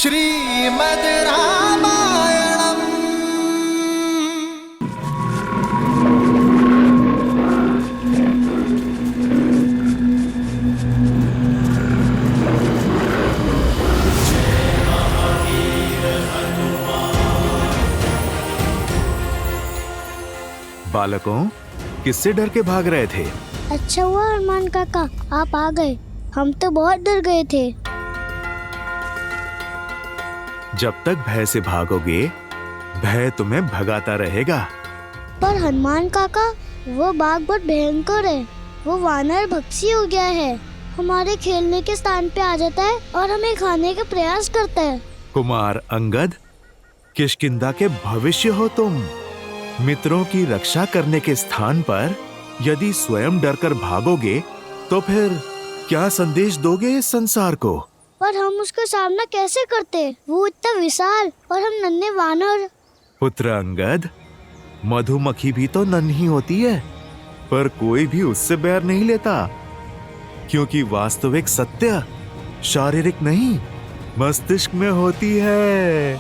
श्रीमद् रामायणम्। बालकों, किससे डर के भाग रहे थे? अच्छा हुआ हनुमान काका आप आ गए, हम तो बहुत डर गए थे। जब तक भय से भागोगे, भय तुम्हें भगाता रहेगा। पर हनुमान काका, वो बाघ बहुत भयंकर है। वो वानर भक्षी हो गया है, हमारे खेलने के स्थान पे आ जाता है और हमें खाने का प्रयास करता है। कुमार अंगद, किष्किंधा के भविष्य हो तुम। मित्रों की रक्षा करने के स्थान पर यदि स्वयं डरकर भागोगे, तो फिर क्या संदेश दोगे इस संसार को? पर हम उसका सामना कैसे करते? वो इतना विशाल और हम नन्हे वानर। पुत्र अंगद, मधुमक्खी भी तो नन्ही होती है, पर कोई भी उससे बैर नहीं लेता, क्योंकि वास्तविक सत्य शारीरिक नहीं, मस्तिष्क में होती है।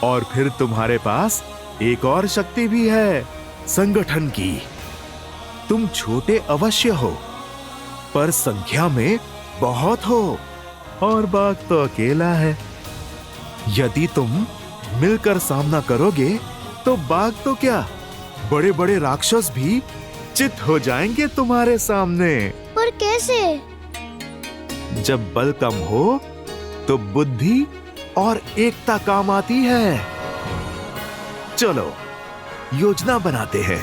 और फिर तुम्हारे पास एक और शक्ति भी है, संगठन की। तुम छोटे अवश्य हो, पर संख्या में बहुत हो, और बाघ तो अकेला है। यदि तुम मिलकर सामना करोगे, तो बाघ तो क्या, बड़े बड़े राक्षस भी चित हो जाएंगे तुम्हारे सामने। पर कैसे? जब बल कम हो, तो बुद्धि और एकता काम आती है। चलो योजना बनाते हैं।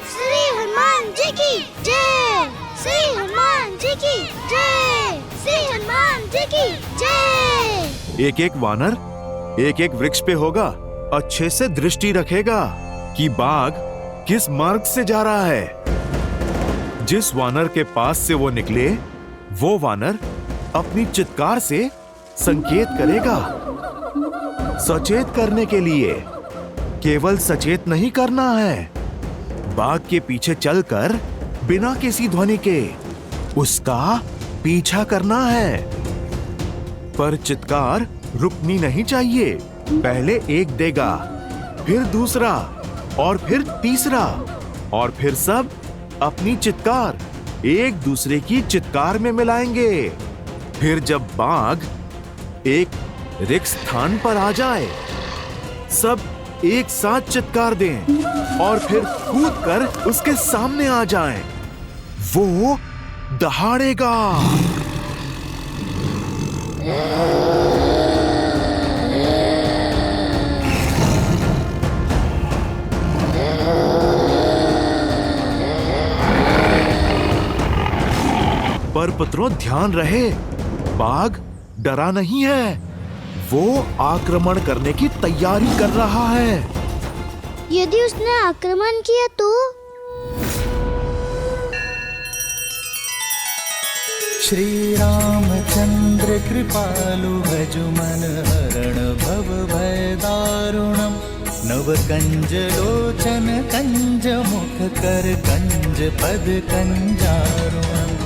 श्री हनुमान जी की जय, श्री हनुमान जी की जय, श्री हनुमान जी की जय। एक एक वानर एक एक वृक्ष पे होगा, अच्छे से दृष्टि रखेगा कि बाघ किस मार्ग से जा रहा है। जिस वानर के पास से वो निकले, वो वानर अपनी चित्कार से संकेत करेगा। सचेत करने के लिए केवल सचेत नहीं करना है, बाघ के पीछे चलकर बिना किसी ध्वनि के उसका पीछा करना है। पर चित्कार रुकनी नहीं चाहिए। पहले एक देगा, फिर दूसरा, और फिर तीसरा, और फिर सब अपनी चित्कार एक दूसरे की चित्कार में मिलाएंगे। फिर जब बाघ एक रिक्त स्थान पर आ जाए, सब एक साथ चित्कार दें और फिर कूदकर उसके सामने आ जाएं। वो दहाड़ेगा। पर पुत्रों, ध्यान रहे, बाघ डरा नहीं है, वो आक्रमण करने की तैयारी कर रहा है। यदि उसने आक्रमण किया तो? श्री रामचंद्र कृपालु भजु मन हरण भव भय दारुणम। नव कंज लोचन कंज मुख कर कंज पद कंजारुणम।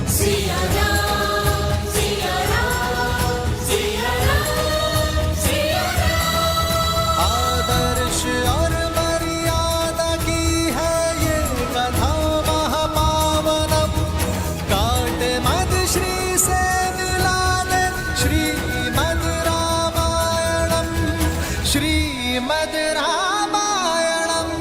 आदर्श और मर्यादा की है ये कथा महापावनम। काट मद श्री से मिला दे श्रीमद् रामायणम, श्रीमद् रामायणम।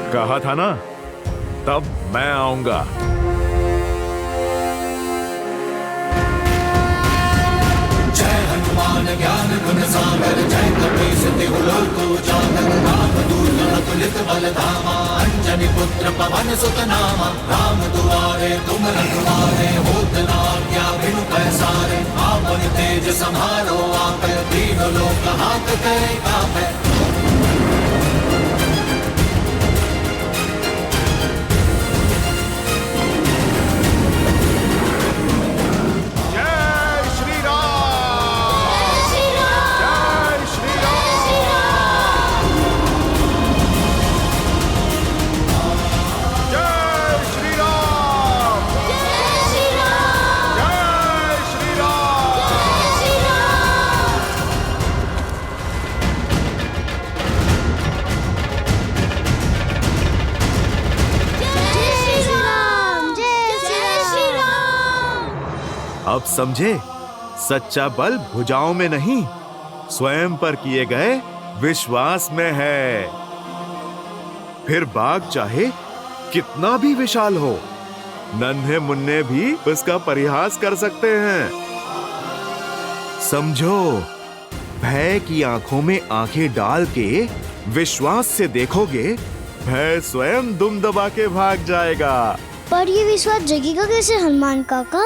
कहा था ना, तब मैं आऊंगा। पवन ज्ञान गुण सागर जय कपीस तिहु लोक उजागर राम दूत अतुलित बल धामा अंजनी पुत्र पवन सुत नामा राम दुआरे तुम रखवारे होत न आज्ञा बिनु पैसारे आपन तेज समारो आपे दीन लोक हाथ करे कापे। अब समझे, सच्चा बल भुजाओं में नहीं, स्वयं पर किए गए विश्वास में है। फिर बाग चाहे कितना भी विशाल हो, नन्हे मुन्ने भी उसका परिहास कर सकते हैं। समझो, भय की आंखों में आंखें डाल के विश्वास से देखोगे, भय स्वयं दुम दबा के भाग जाएगा। पर ये विश्वास जगेगा कैसे हनुमान काका?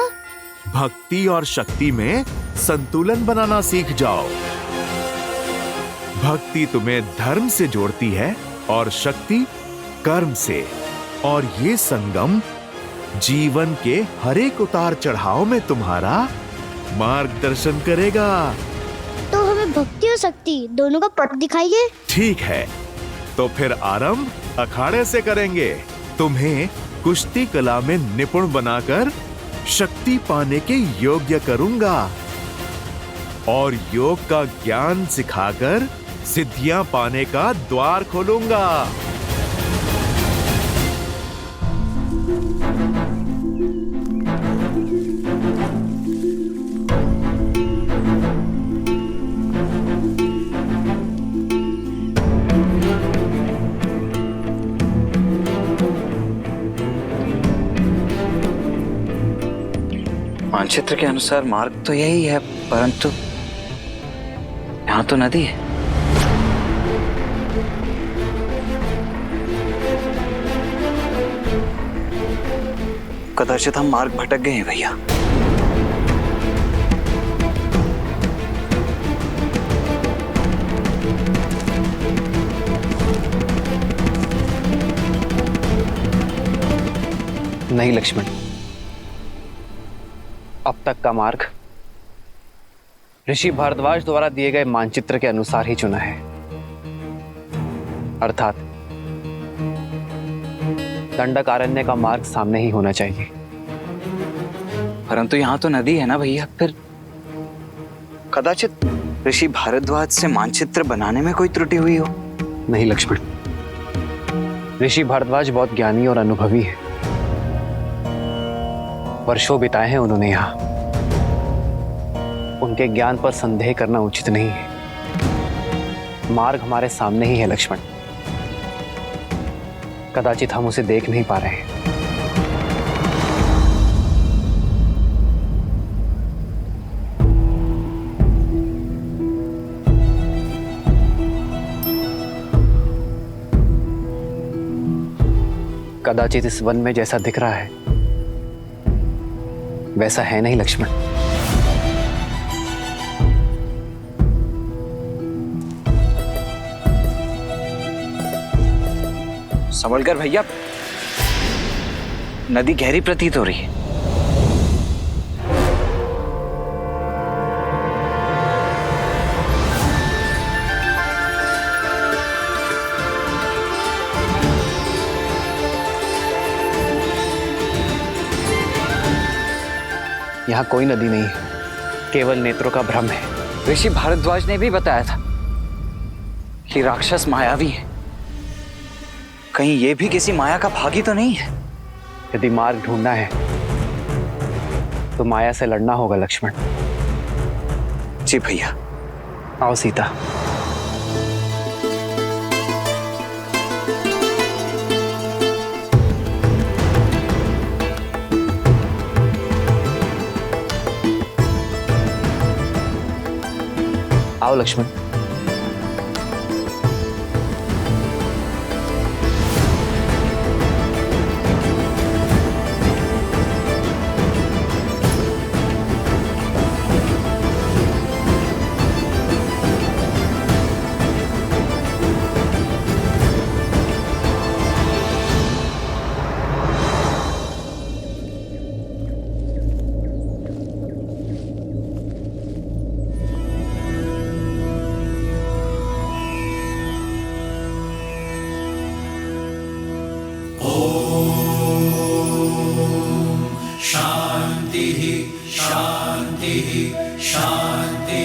भक्ति और शक्ति में संतुलन बनाना सीख जाओ। भक्ति तुम्हें धर्म से जोड़ती है और शक्ति कर्म से, और ये संगम जीवन के हर एक उतार चढ़ाव में तुम्हारा मार्गदर्शन करेगा। तो हमें भक्ति और शक्ति दोनों का पथ दिखाइए। ठीक है, तो फिर आरंभ अखाड़े से करेंगे। तुम्हें कुश्ती कला में निपुण बनाकर शक्ति पाने के योग्य करूंगा और योग का ज्ञान सिखाकर सिद्धियां पाने का द्वार खोलूंगा। मानचित्र के अनुसार मार्ग तो यही है, परंतु यहाँ तो नदी है। कदाचित हम मार्ग भटक गए हैं भैया। नहीं लक्ष्मण, अब तक का मार्ग ऋषि भारद्वाज द्वारा दिए गए मानचित्र के अनुसार ही चुना है, अर्थात दंडकारण्य का मार्ग सामने ही होना चाहिए। परंतु यहाँ तो नदी है ना भैया, फिर कदाचित ऋषि भारद्वाज से मानचित्र बनाने में कोई त्रुटि हुई हो। नहीं लक्ष्मण, ऋषि भारद्वाज बहुत ज्ञानी और अनुभवी है। वर्षों बिताए हैं उन्होंने यहाँ। उनके ज्ञान पर संदेह करना उचित नहीं है। मार्ग हमारे सामने ही है लक्ष्मण, कदाचित हम उसे देख नहीं पा रहे हैं। कदाचित इस वन में जैसा दिख रहा है वैसा है नहीं लक्ष्मण। संभल कर भैया, नदी गहरी प्रतीत हो रही है। यहाँ कोई नदी नहीं है, केवल नेत्रों का भ्रम है। ऋषि भारद्वाज ने भी बताया था कि राक्षस मायावी है। कहीं ये भी किसी माया का भागी तो नहीं है? यदि मार्ग ढूंढना है तो माया से लड़ना होगा लक्ष्मण। जी भैया। आओ सीता। आओ लक्ष्मण। शांति शांति शांति।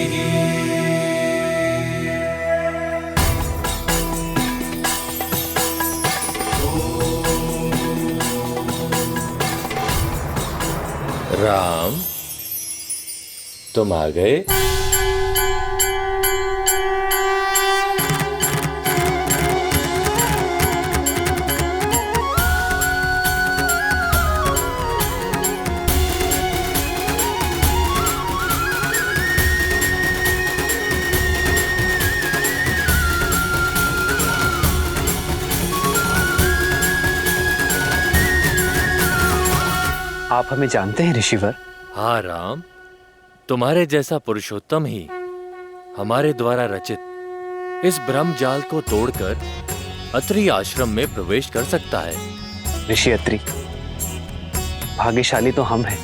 राम, तुम आ गए? आप हमें जानते हैं ऋषिवर? हाँ राम, तुम्हारे जैसा पुरुषोत्तम ही हमारे द्वारा रचित इस ब्रह्म जाल को तोड़कर अत्रि आश्रम में प्रवेश कर सकता है। ऋषि अत्रि, भाग्यशाली तो हम हैं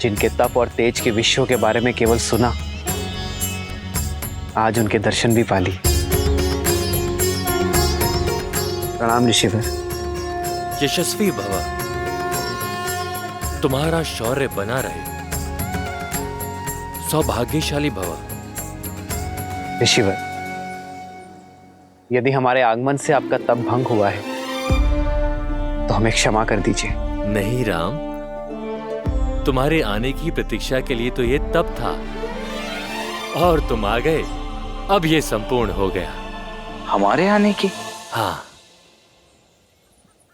जिनके तप और तेज के विषयों के बारे में केवल सुना, आज उनके दर्शन भी पा लिए। प्रणाम ऋषिवर। यशस्वी भव, तुम्हारा शौर्य बना रहे। सौभाग्यशाली भव। ऋषिवर, यदि हमारे आगमन से आपका तप भंग हुआ है तो हमें क्षमा कर दीजिए। नहीं राम, तुम्हारे आने की प्रतीक्षा के लिए तो ये तप था, और तुम आ गए, अब ये संपूर्ण हो गया। हमारे आने की? हाँ,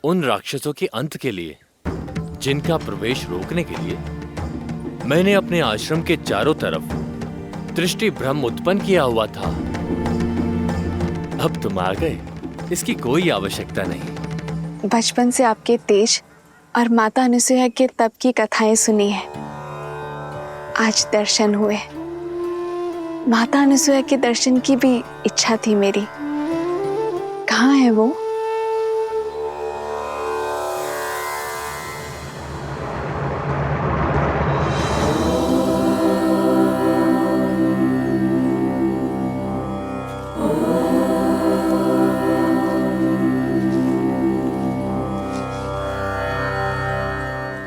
उन राक्षसों के अंत के लिए जिनका प्रवेश रोकने के लिए मैंने अपने आश्रम के चारों तरफ दृष्टि भ्रम उत्पन्न किया हुआ था। अब तुम आ गए, इसकी कोई आवश्यकता नहीं। बचपन से आपके तेज और माता अनुसुईया के तप की कथाएं सुनी है, आज दर्शन हुए। माता अनुसुईया के दर्शन की भी इच्छा थी मेरी। कहाँ है वो?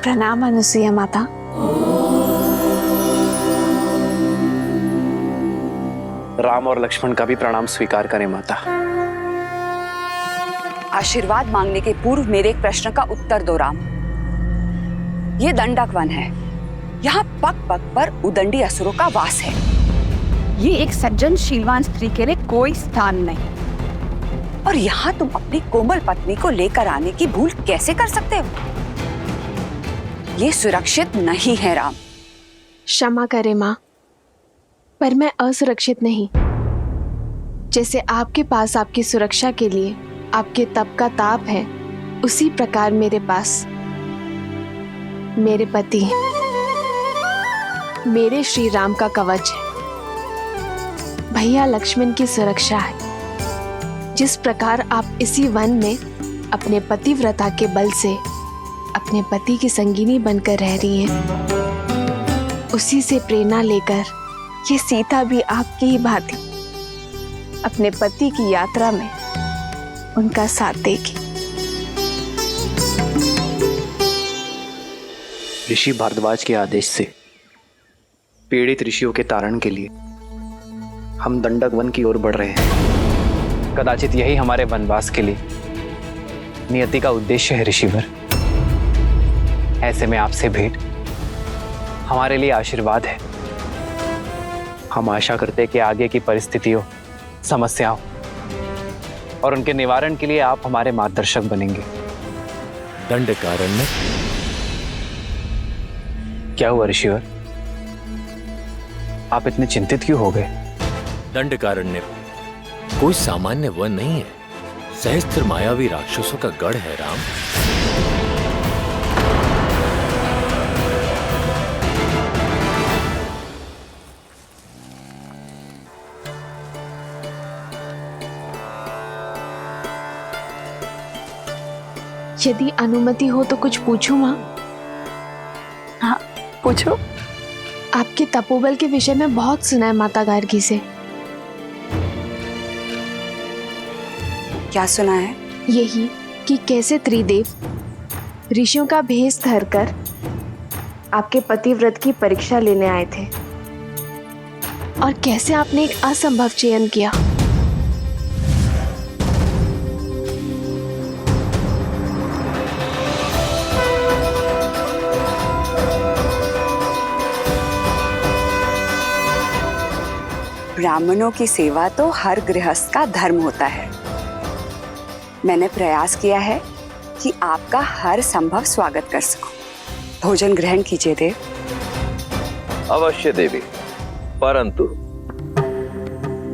प्रणाम अनुसुईया माता। राम और लक्ष्मण का भी प्रणाम स्वीकार करें माता। आशीर्वाद मांगने के पूर्व मेरे एक प्रश्न का उत्तर दो राम। ये दंडक वन है, यहाँ पग पग पर उदंडी असुरों का वास है। ये एक सज्जन शीलवान स्त्री के लिए कोई स्थान नहीं, और यहाँ तुम अपनी कोमल पत्नी को लेकर आने की भूल कैसे कर सकते हो? ये सुरक्षित नहीं है राम। क्षमा करें माँ, पर मैं असुरक्षित नहीं। जैसे आपके पास आपकी सुरक्षा के लिए आपके तप का ताप है, उसी प्रकार मेरे पास मेरे पति, मेरे श्री राम का कवच है, भैया लक्ष्मण की सुरक्षा है। जिस प्रकार आप इसी वन में अपने पतिव्रता के बल से अपने पति की संगिनी बनकर रह रही हैं, उसी से प्रेरणा लेकर ये सीता भी आपकी ही भांति अपने पति की यात्रा में उनका साथ देगी। ऋषि भारद्वाज के आदेश से पीड़ित ऋषियों के तारण के लिए हम दंडक वन की ओर बढ़ रहे हैं। कदाचित यही हमारे वनवास के लिए नियति का उद्देश्य है ऋषिवर। ऐसे में आपसे भेंट हमारे लिए आशीर्वाद है। हम आशा करते हैं कि आगे की परिस्थितियों, समस्याओं और उनके निवारण के लिए आप हमारे मार्गदर्शक बनेंगे। दंडकारण्य? क्या हुआ ऋषिवर? आप इतने चिंतित क्यों हो गए? दंडकारण्य कोई सामान्य वन नहीं है, सहस्त्र मायावी राक्षसों का गढ़ है राम। यदि अनुमति हो तो कुछ पूछूं माँ? हाँ, पूछो। आपके तपोबल के विषय में बहुत सुना है माता गार्गी से। क्या सुना है? यही कि कैसे त्रिदेव ऋषियों का भेष धरकर आपके पतिव्रत की परीक्षा लेने आए थे और कैसे आपने एक असंभव चयन किया। ब्राह्मणों की सेवा तो हर गृहस्थ का धर्म होता है। मैंने प्रयास किया है कि आपका हर संभव स्वागत कर सकूं। भोजन ग्रहण कीजिए देव। अवश्य देवी, परंतु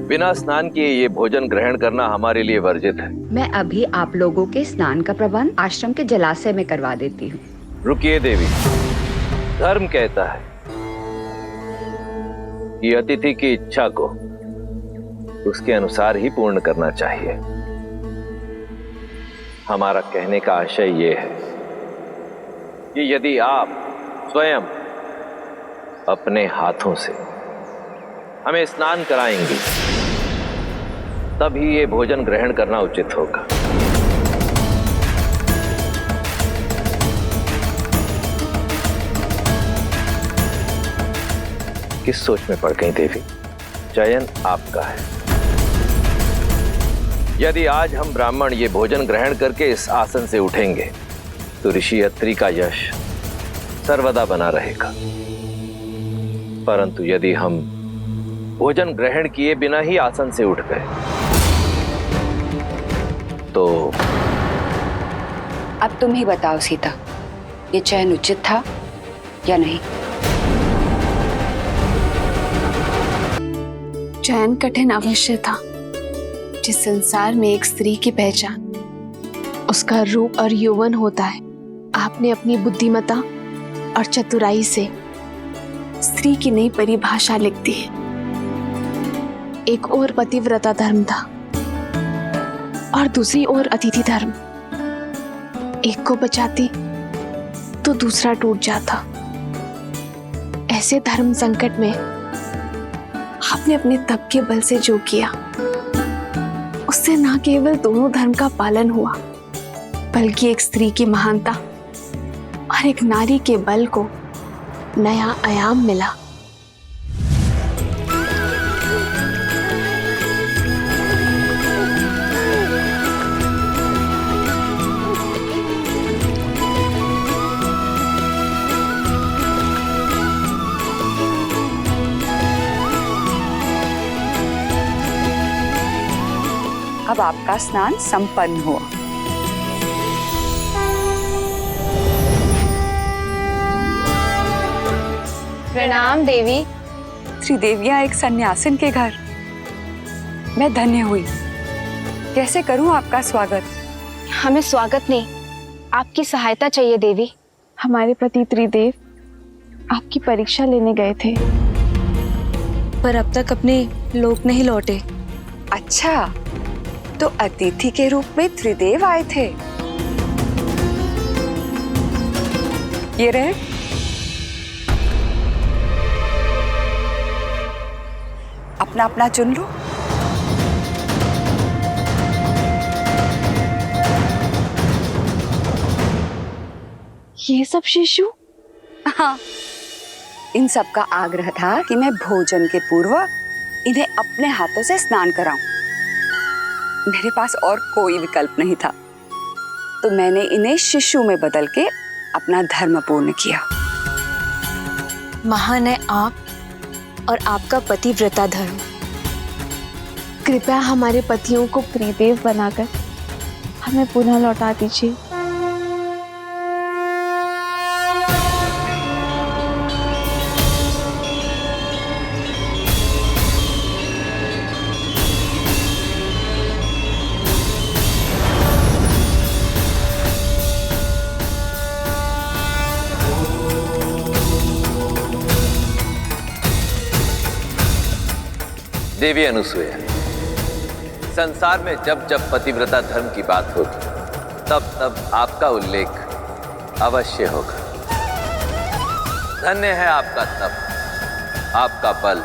बिना स्नान किए ये भोजन ग्रहण करना हमारे लिए वर्जित है। मैं अभी आप लोगों के स्नान का प्रबंध आश्रम के जलाशय में करवा देती हूँ। रुकिए देवी, धर्म कहता है कि अतिथि की इच्छा को उसके अनुसार ही पूर्ण करना चाहिए। हमारा कहने का आशय ये है कि यदि आप स्वयं अपने हाथों से हमें स्नान कराएंगे तभी ये भोजन ग्रहण करना उचित होगा। किस सोच में पड़ गई देवी? चयन आपका है। यदि आज हम ब्राह्मण ये भोजन ग्रहण करके इस आसन से उठेंगे तो ऋषि अत्रि का यश सर्वदा बना रहेगा, परंतु यदि हम भोजन ग्रहण किए बिना ही आसन से उठ गए तो अब तुम ही बताओ सीता, ये चयन उचित था या नहीं? चयन कठिन अवश्य था। जिस संसार में एक स्त्री की पहचान उसका रूप और यौवन होता है, आपने अपनी बुद्धिमता और चतुराई से स्त्री की नई परिभाषा लिख दी है। एक और पतिव्रता धर्म था और दूसरी ओर अतिथि धर्म। एक को बचाती तो दूसरा टूट जाता। ऐसे धर्म संकट में आपने अपने तप के बल से जो किया उससे न केवल दोनों धर्म का पालन हुआ बल्कि एक स्त्री की महानता और एक नारी के बल को नया आयाम मिला। अब आपका स्नान संपन्न हुआ। प्रणाम देवी। त्रिदेवियां एक सन्यासिन के घर, मैं धन्य हुई। कैसे करूं आपका स्वागत? हमें स्वागत नहीं, आपकी सहायता चाहिए देवी। हमारे पति त्रिदेव आपकी परीक्षा लेने गए थे पर अब तक अपने लोक नहीं लौटे। अच्छा, तो अतिथि के रूप में त्रिदेव आए थे। ये रहे। अपना अपना चुन लो। ये सब शिशु? हाँ, इन सब का आग्रह था कि मैं भोजन के पूर्व इन्हें अपने हाथों से स्नान कराऊं। मेरे पास और कोई विकल्प नहीं था, तो मैंने इन्हें शिशु में बदल के अपना धर्म पूर्ण किया। महान है आप और आपका पतिव्रता धर्म। कृपया हमारे पतियों को त्रिदेव बनाकर हमें पुनः लौटा दीजिए। देवी अनुसुईया, संसार में जब जब पतिव्रता धर्म की बात होगी तब तब आपका उल्लेख अवश्य होगा। धन्य है आपका तप, आपका बल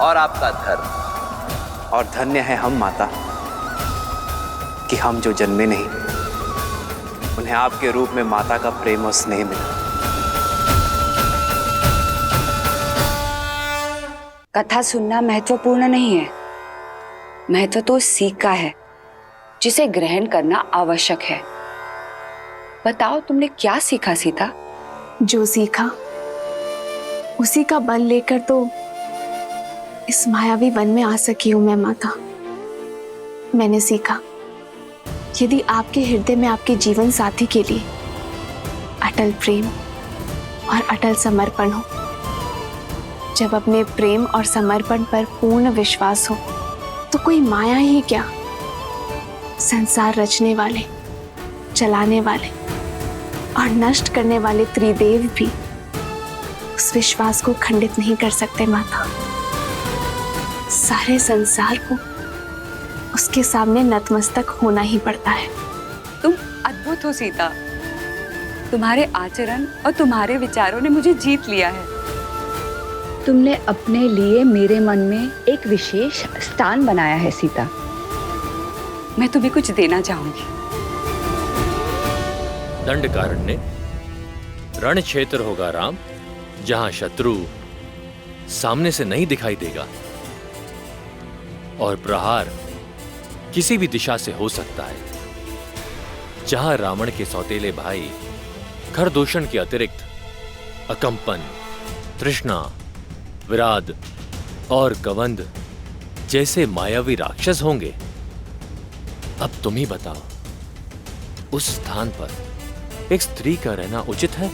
और आपका धर्म। और धन्य है हम माता कि हम जो जन्मे नहीं, उन्हें आपके रूप में माता का प्रेम और स्नेह मिला। कथा सुनना महत्वपूर्ण नहीं है, महत्व तो सीख का है जिसे ग्रहण करना आवश्यक है। बताओ तुमने क्या सीखा सीता? जो सीखा उसी का बल लेकर तो इस मायावी वन में आ सकी हूं मैं माता। मैंने सीखा यदि आपके हृदय में आपके जीवन साथी के लिए अटल प्रेम और अटल समर्पण हो, जब अपने प्रेम और समर्पण पर पूर्ण विश्वास हो, तो कोई माया ही क्या, संसार रचने वाले, चलाने वाले और नष्ट करने वाले त्रिदेव भी उस विश्वास को खंडित नहीं कर सकते माता। सारे संसार को उसके सामने नतमस्तक होना ही पड़ता है। तुम अद्भुत हो सीता, तुम्हारे आचरण और तुम्हारे विचारों ने मुझे जीत लिया है। तुमने अपने लिए मेरे मन में एक विशेष स्थान बनाया है सीता। मैं तुम्हें कुछ देना चाहूंगी। दंडकारण्य रण क्षेत्र होगा राम, जहां शत्रु सामने से नहीं दिखाई देगा और प्रहार किसी भी दिशा से हो सकता है। जहां रावण के सौतेले भाई खरदूषण के अतिरिक्त अकंपन, तृष्णा, विराद और कवंद जैसे मायावी राक्षस होंगे। अब तुम ही बताओ, उस स्थान पर एक स्त्री का रहना उचित है?